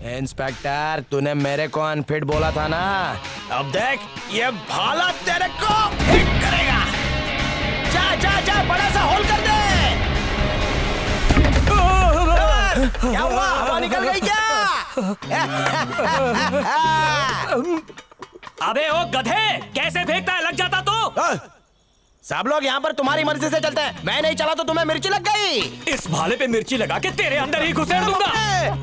Inspector, तूने मेरे को अनफिट बोला था ना। अब देख, ये भाला तेरे को हिट करेगा। जा जा जा, बड़ा सा होल कर दे। क्या हुआ, हवा निकल गई क्या? अबे ओ गधे, कैसे फेंकता है, लग जाता तो। सब लोग यहाँ पर तुम्हारी मर्जी से चलते हैं। मैं नहीं चला तो तुम्हें मिर्ची लग गई। इस भाले पे मिर्ची लगा के तेरे अंदर ही घुसेड़ दूंगा।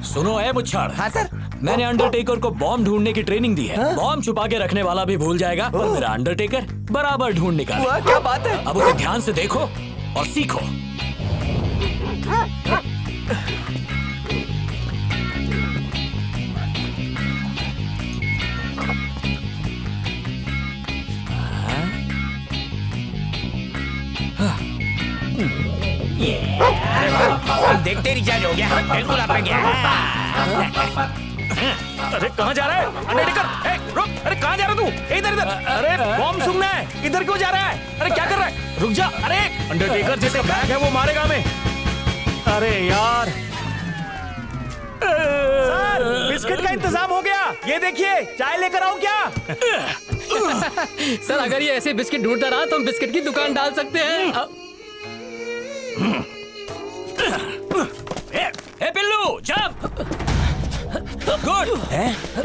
सुनो है मुच्छड़। हाँ सर। मैंने अंडरटेकर को बॉम्ब ढूंढने की ट्रेनिंग दी है। बॉम्ब छुपा के रखने वाला भी भूल जाएगा और मेरा अंडरटेकर बराबर ढूंढ निकालेगा। क्या बात है। अब उसे ध्यान से देखो और सीखो। देखते रिचार्ज हो गया, बिल्कुल आप गया। अरे कहाँ जा रहा है अंडरटेकर? रुक, अरे कहाँ जा रहा तू? इधर इधर। अरे बॉम्ब सूंघना है, इधर क्यों जा रहा है? अरे क्या कर रहा है? रुक जा। अरे अंडरटेकर जिसका बैग है वो मारेगा हमें। अरे यार। सर, बिस्किट का इंतजाम हो गया। ये देखिए, चाय लेकर आऊं क्या? सर, अगर ये ऐसे बिस्किट ढूंढता रहा तो हम बिस्किट की दुकान डाल सकते हैं। ए पिल्लू, जंप। Good,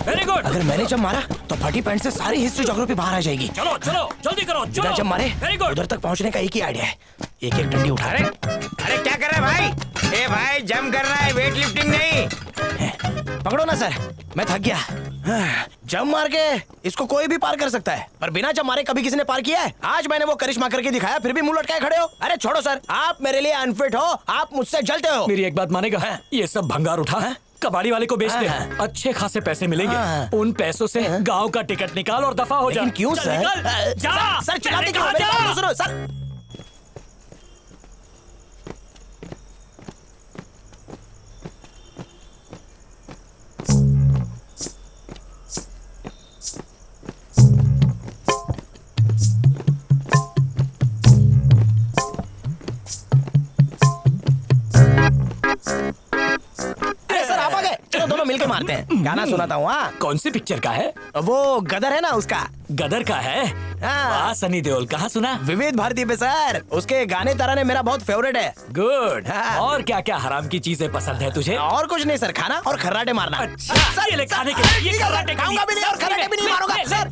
very good. अगर मैंने जब मारा तो फटी पैंट से सारी हिस्ट्री ज्योग्राफी बाहर आ जाएगी। चलो चलो, जल्दी करो, चलो। जब मारे, वेरी गुड। उधर तक पहुंचने का एक ही आइडिया है। एक एक डंडी उठा रहे। अरे क्या कर रहे भाई? ए भाई, जंप कर रहा है, वेट लिफ्टिंग नहीं। पकड़ो ना सर, मैं थक गया। जंप मार के इसको कोई भी पार कर सकता है, पर बिना जंप मारे कभी किसी ने पार किया है? आज मैंने वो करिश्मा करके दिखाया, फिर भी मुंह लटकाए खड़े हो। अरे छोड़ो सर, आप मेरे लिए अनफिट हो, आप मुझसे जलते हो। मेरी एक बात मानेगा? ये सब भंगार उठा कबाड़ी वाले को बेचते हैं, अच्छे खासे पैसे मिलेंगे। उन पैसों से गांव का टिकट निकाल और दफा हो जा। लेकिन क्यों सर? जा। सर चिल्लाते क्यों? मेरी बात तो सुनो सर। दोनों मिलके मारते हैं। गाना सुनाता हूँ। हाँ, कौन सी पिक्चर का है? वो गदर है ना, उसका। गदर का है? वाह, सनी देओल। कहाँ सुना? विविध भारती पे सर। उसके गाने तराने मेरा बहुत फेवरेट है। गुड। और क्या क्या हराम की चीजें पसंद है तुझे? और कुछ नहीं सर, खाना और खर्राटे मारना। अच्छा, सर, ये खाने के लिए, ये खर्राटे खाऊंगा भी नहीं और खर्राटे भी नहीं मारूंगा सर।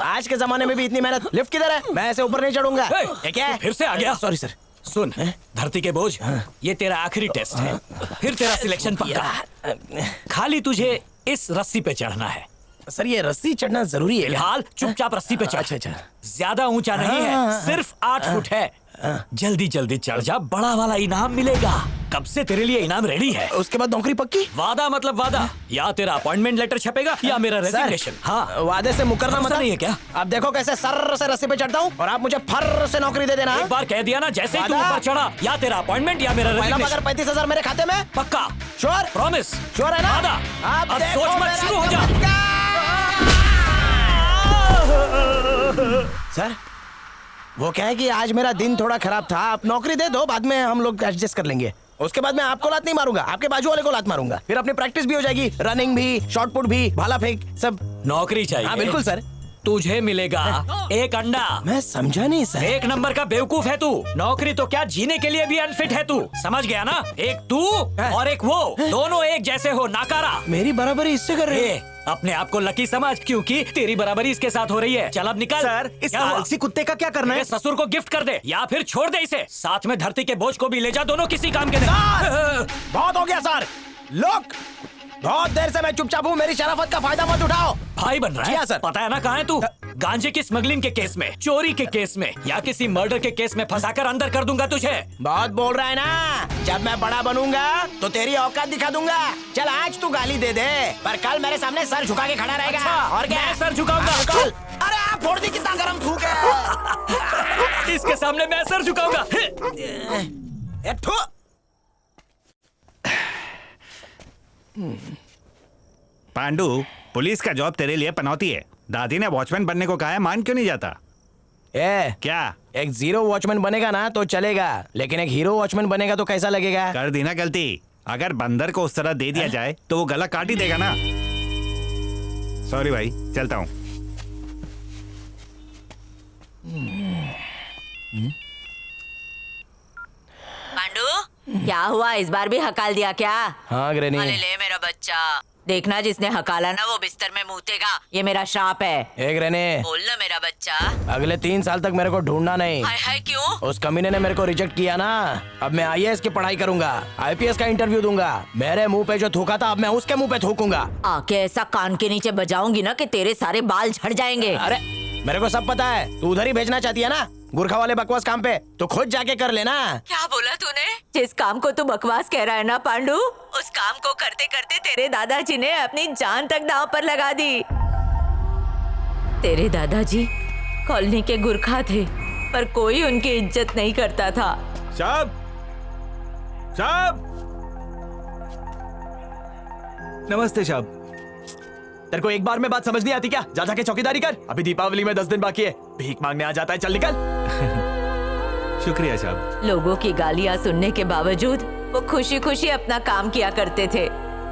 आज के जमाने में भी इतनी मेहनत। लिफ्ट किधर है? मैं ऐसे ऊपर नहीं चढ़ूंगा। क्या है? फिर से आ गया? Sorry sir. सुन, धरती के बोझ, ये तेरा आखिरी टेस्ट है, फिर तेरा सिलेक्शन पक्का। खाली तुझे इस रस्सी पे चढ़ना है। सर, ये रस्सी चढ़ना जरूरी है? फिलहाल चुपचाप रस्सी पे चढ़। अच्छा। ज्यादा ऊंचा नहीं है, सिर्फ 8 फुट है। जल्दी जल्दी चढ़ जा, बड़ा वाला इनाम मिलेगा। कब से तेरे लिए इनाम रेडी है। उसके बाद नौकरी पक्की? वादा मतलब वादा। या तेरा अपॉइंटमेंट लेटर छपेगा या मेरा रेजिग्नेशन। हाँ, वादे से मुकरना मत नहीं है क्या? अब देखो कैसे सर से रस्सी पे चढ़ता हूँ और आप मुझे फर से नौकरी दे देना। एक बार कह दिया ना, जैसे ही तू ऊपर चढ़ा, या तेरा अपॉइंटमेंट या मेरा रेजिग्नेशन। अगर 35,000 मेरे खाते में? पक्का? श्योर? प्रॉमिस? श्योर है ना? वादा? अब सोच मत, शुरू हो जा। सर, वो क्या है कि आज मेरा दिन थोड़ा खराब था। आप नौकरी दे दो, बाद में हम लोग एडजस्ट कर लेंगे। उसके बाद मैं आपको लात नहीं मारूंगा, आपके बाजू वाले को लात मारूंगा। फिर अपनी प्रैक्टिस भी हो जाएगी, रनिंग भी, शॉट पुट भी, भाला फेंक सब। नौकरी चाहिए? हाँ बिल्कुल सर। तुझे मिलेगा एक अंडा। मैं समझा नहीं सर। एक नंबर का बेवकूफ है तू। नौकरी तो क्या, जीने के लिए भी अनफिट है तू। समझ गया ना? एक तू और एक वो, दोनों एक जैसे हो, नाकारा। मेरी बराबरी इससे कर रहे हैं? अपने आप को लकी समझ, क्योंकि तेरी बराबरी इसके साथ हो रही है। चल अब निकल। सर, इस आलसी कुत्ते का क्या करना है? ससुर को गिफ्ट कर दे या फिर छोड़ दे इसे। साथ में धरती के बोझ को भी ले जा, दोनों किसी काम के नहीं। बहुत हो गया सर। लोग, बहुत देर से मैं चुपचाप हूँ, मेरी शराफत का फायदा मत उठाओ। भाई बन रहा है? सर। पता है ना कहाँ है तू? गांजे की स्मगलिंग के केस में, चोरी के केस में या किसी मर्डर के केस में फंसाकर अंदर कर दूंगा तुझे। बहुत बोल रहा है ना। जब मैं बड़ा बनूंगा तो तेरी औकात दिखा दूंगा। चल आज तू गाली दे दे, पर कल मेरे सामने सर झुका के खड़ा रहेगा। अच्छा, और क्या? मैं सर झुकाऊंगा। अरे आप फोड़ दी, कितना गरम थूक है। इसके सामने मैं सर झुकाऊंगा। पांडु, पुलिस का जॉब तेरे लिए पनौती है। दादी ने वॉचमैन बनने को कहा है, मान क्यों नहीं जाता? ए, क्या एक जीरो वॉचमैन बनेगा ना तो चलेगा, लेकिन एक हीरो वॉचमैन बनेगा तो कैसा लगेगा? कर दी ना गलती। अगर बंदर को उस तरह दे दिया जाए तो वो गला काट ही देगा ना। सॉरी भाई, चलता हूँ। पांडू, क्या हुआ? इस बार भी हकाल दिया क्या? हाँ ग्रैनी। अरे ले मेरा बच्चा, देखना जिसने हकाला ना वो बिस्तर में मूतेगा, ये मेरा श्राप है। ए ग्रैनी, बोल ना मेरा बच्चा। अगले 3 साल तक मेरे को ढूंढना नहीं। हाय हाय क्यों? उस कमीने ने मेरे को रिजेक्ट किया ना, अब मैं IAS की पढ़ाई करूंगा, IPS का इंटरव्यू दूंगा। मेरे मुंह पे जो थूका था अब मैं उसके मुंह पे थूकूंगा। आके ऐसा कान के नीचे बजाऊंगी ना कि तेरे सारे बाल झड़ जाएंगे। अरे मेरे को सब पता है, तू उधर ही भेजना चाहती है ना गुरखा वाले बकवास काम पे, तो खुद जाके कर लेना। क्या बोला तूने? जिस काम को तू बकवास कह रहा है ना पांडू, उस काम को करते करते तेरे दादाजी ने अपनी जान तक दांव पर लगा दी। तेरे दादाजी कॉलोनी के गुरखा थे, पर कोई उनकी इज्जत नहीं करता था। साहब, साहब, नमस्ते साहब। तेरे को एक बार में बात समझ नहीं आती क्या? जा जाके चौकीदारी कर, अभी दीपावली में 10 दिन बाकी है। भीख मांगने आ जाता है, चल निकल। शुक्रिया साहब। लोगों की गालियां सुनने के बावजूद वो खुशी खुशी अपना काम किया करते थे।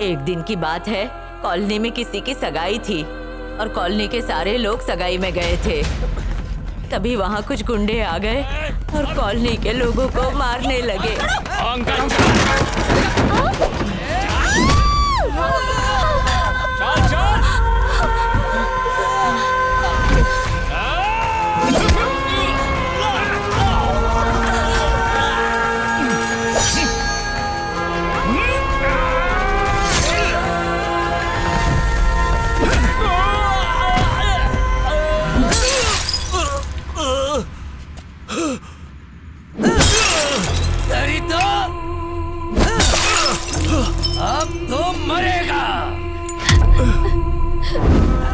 एक दिन की बात है, कॉलोनी में किसी की सगाई थी और कॉलोनी के सारे लोग सगाई में गए थे। तभी वहाँ कुछ गुंडे आ गए और कॉलोनी के लोगों को मारने लगे।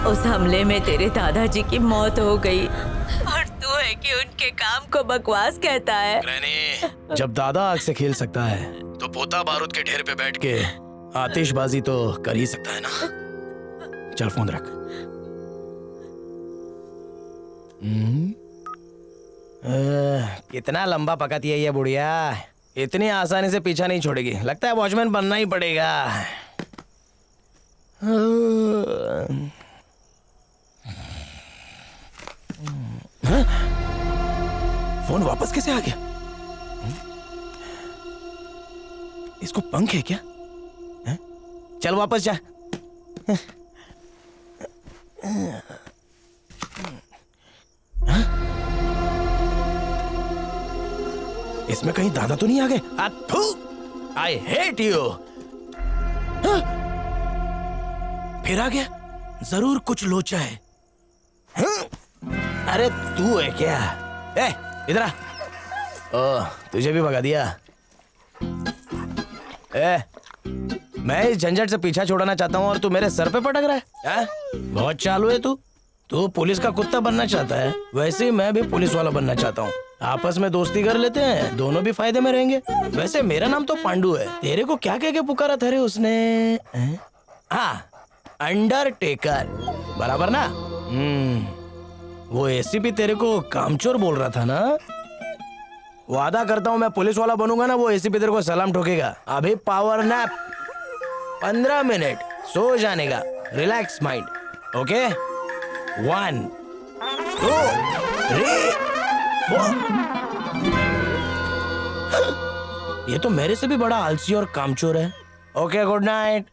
उस हमले में तेरे दादाजी की मौत हो गई और तू है कि उनके काम को बकवास कहता है। ग्रैनी, जब दादा आग से खेल सकता है तो पोता बारूद के ढेर पे बैठ के आतिशबाजी तो कर ही सकता है ना। चल फोन रख। कितना लंबा पकाती है ये बुढ़िया, इतनी आसानी से पीछा नहीं छोड़ेगी। लगता है वॉचमैन बनना ही पड़ेगा। हाँ? फोन वापस कैसे आ गया? इसको पंख है क्या? हाँ? चल वापस जा। हाँ? इसमें कहीं दादा तो नहीं आ गए? I hate you. फिर आ गया, जरूर कुछ लोचा है। हाँ? अरे तू है क्या? ए, इधर आ। ओ, तुझे भी भगा दिया। मैं इस झंझट से पीछा छोड़ाना चाहता हूँ और तू मेरे सर पे पटक रहा है? बहुत चालू है तू पुलिस का कुत्ता बनना चाहता है, वैसे ही मैं भी पुलिस वाला बनना चाहता हूँ। आपस में दोस्ती कर लेते हैं, दोनों भी फायदे में रहेंगे। वैसे मेरा नाम तो पांडू है, तेरे को क्या कह के पुकारा था रे उसने? हाँ, अंडरटेकर, बराबर ना? वो ACP तेरे को कामचोर बोल रहा था ना? वादा करता हूँ मैं पुलिस वाला बनूंगा ना, वो ACP तेरे को सलाम ठोकेगा। अभी पावर नैप 15 मिनट, सो जाने का, रिलैक्स माइंड। ओके, 1 2 3 4। ये तो मेरे से भी बड़ा आलसी और कामचोर है। Okay, good night.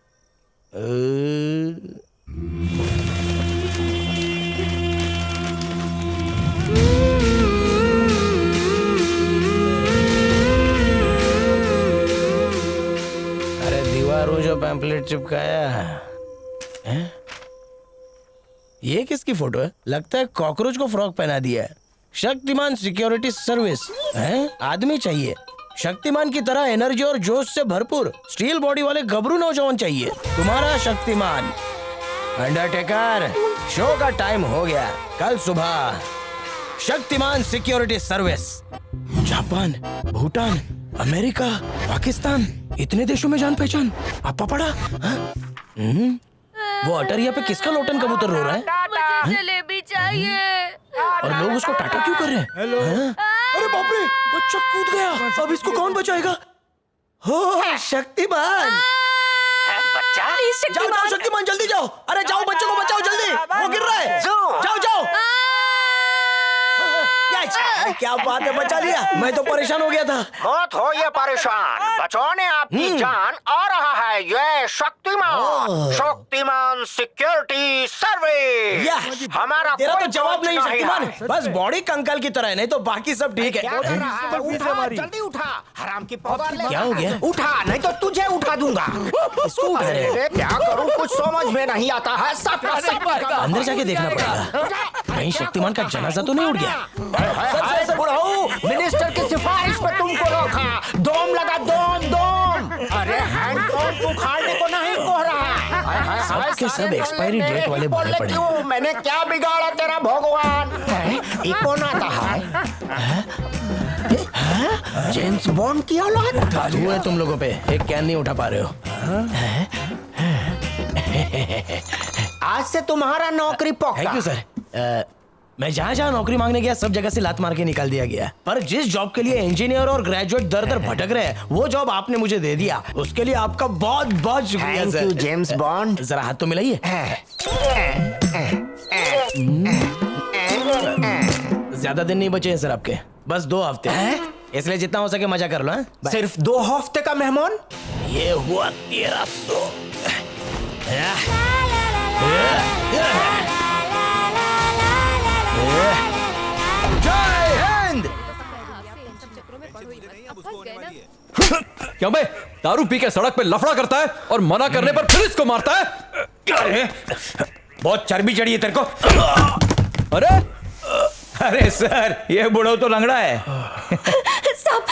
अरे दीवारों जो पैम्पलेट चिपकाया है, ये किसकी फोटो है? लगता है कॉकरोच को फ्रॉक पहना दिया है। शक्तिमान सिक्योरिटी सर्विस है? आदमी चाहिए शक्तिमान की तरह एनर्जी और जोश से भरपूर, स्टील बॉडी वाले गबरू नौजवान चाहिए। तुम्हारा शक्तिमान। अंडरटेकर, शो का टाइम हो गया। कल सुबह Shaktimaan security service. Japan, Bhutan, America, Pakistan, इतने देशों में जान पहचान। आपा पड़ा? वो अटरिया पे किसका लोटन कबूतर रो रहा है? मुझे जलेबी चाहिए। और लोग उसको टाटा क्यों कर रहे हैं? हेलो। अरे बाप रे, बच्चा कूद गया। अब इसको कौन बचाएगा? हो शक्तिमान। जाओ जाओ शक्तिमान, जल्दी जाओ। अरे जाओ, बच्चों को बचाओ जल्दी, वो गिर रहा है। जाओ जाओ। क्या बात है, बचा लिया। मैं तो परेशान हो गया था। मत हो ये परेशान, बचाने आपकी जान आ रहा है ये शक्तिमान। Shaktimaan security service. हमारा तेरा तो कोई जवाब नहीं सोच शक्तिमान, है। बस बॉडी कंकाल की तरह है, नहीं तो बाकी सब ठीक क्या है। कर रहा है? उठा, जल्दी उठा, हराम की पौधा ले। क्या हो गया? उठा, नहीं तो तुझे उठा दूंगा। इसको उठा रहे हैं? अरे क्या करूं, कुछ समझ में नहीं आता है। सब अंदर जाके देखना पड़ेगा, कहीं शक्तिमान का जनाजा तो नहीं उड़ गया। मिनिस्टर की सिफारिश पे तुमको रोका। दोम लगा, दोम। अरे हैंड पंप उखाड़ने को नहीं कह रहा। सब के सब एक्सपायरी डेट वाले भरे पड़े हैं। मैंने क्या बिगाड़ा तेरा भगवान? कौन आता है? जेम्स बॉन्ड की औलाद। जादू है तुम लोगों पे, एक कैन नहीं उठा पा रहे हो। आज से तुम्हारा नौकरी पक्का। Thank you sir. मैं जहाँ जहाँ नौकरी मांगने गया सब जगह से लात मार के निकाल दिया गया, पर जिस जॉब के लिए इंजीनियर और ग्रेजुएट दर दर भटक रहे हैं वो जॉब आपने मुझे दे दिया, उसके लिए आपका बहुत बहुत शुक्रिया thank sir. You James bond. जरा हाथ तो मिलाइए। ज्यादा दिन नहीं बचे हैं सर आपके, बस 2 हफ्ते, इसलिए जितना हो सके मजा कर लो। हाँ? सिर्फ 2 हफ्ते का मेहमान। ये हुआ 1300। जय हिंद। क्यों बे दारू पी के सड़क पे लफड़ा करता है और मना करने पर फिर इसको मारता है? अरे बहुत चर्बी चढ़ी है तेरे को। अरे अरे सर, ये बुढ़ो तो लंगड़ा है।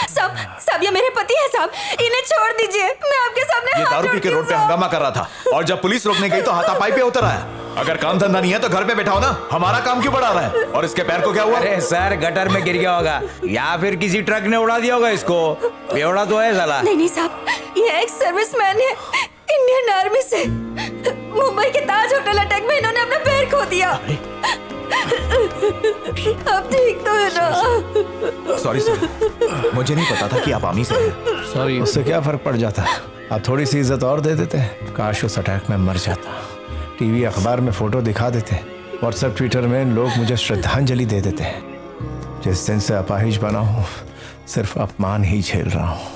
साहब ये मेरे पति है साहब, इन्हें छोड़ दीजिए, मैं आपके सामने ये हाथ दारू पी के जोड़ती हूँ, रोड पे साहब। हंगामा कर रहा था और जब पुलिस रोकने गई तो हाथापाई पे उतर आया। अगर काम धंधा नहीं है तो घर पे बैठा हो ना, हमारा काम क्यों बढ़ा रहा है? और इसके पैर को क्या हुआ? अरे सर, गटर में गिर गया होगा या फिर किसी ट्रक ने उड़ा दिया होगा इसको। बेवड़ा तो है साला। नहीं साहब, ये एक सर्विसमैन है इंडियन आर्मी से। मुंबई के ताज होटल अटैक में इन्होंने अपना पैर खो दिया। अब ठीक तो है ना? सॉरी सर, मुझे नहीं पता था कि आप आर्मी से हैं। सॉरी। उससे क्या फर्क पड़ जाता? आप थोड़ी सी इज्जत और दे देते, काश उस अटैक में मर जाता। टीवी अखबार में फोटो दिखा देते, व्हाट्सएप ट्विटर में लोग मुझे श्रद्धांजलि दे देते। जिस दिन से अपाहिज बना हूँ सिर्फ अपमान ही झेल रहा हूँ।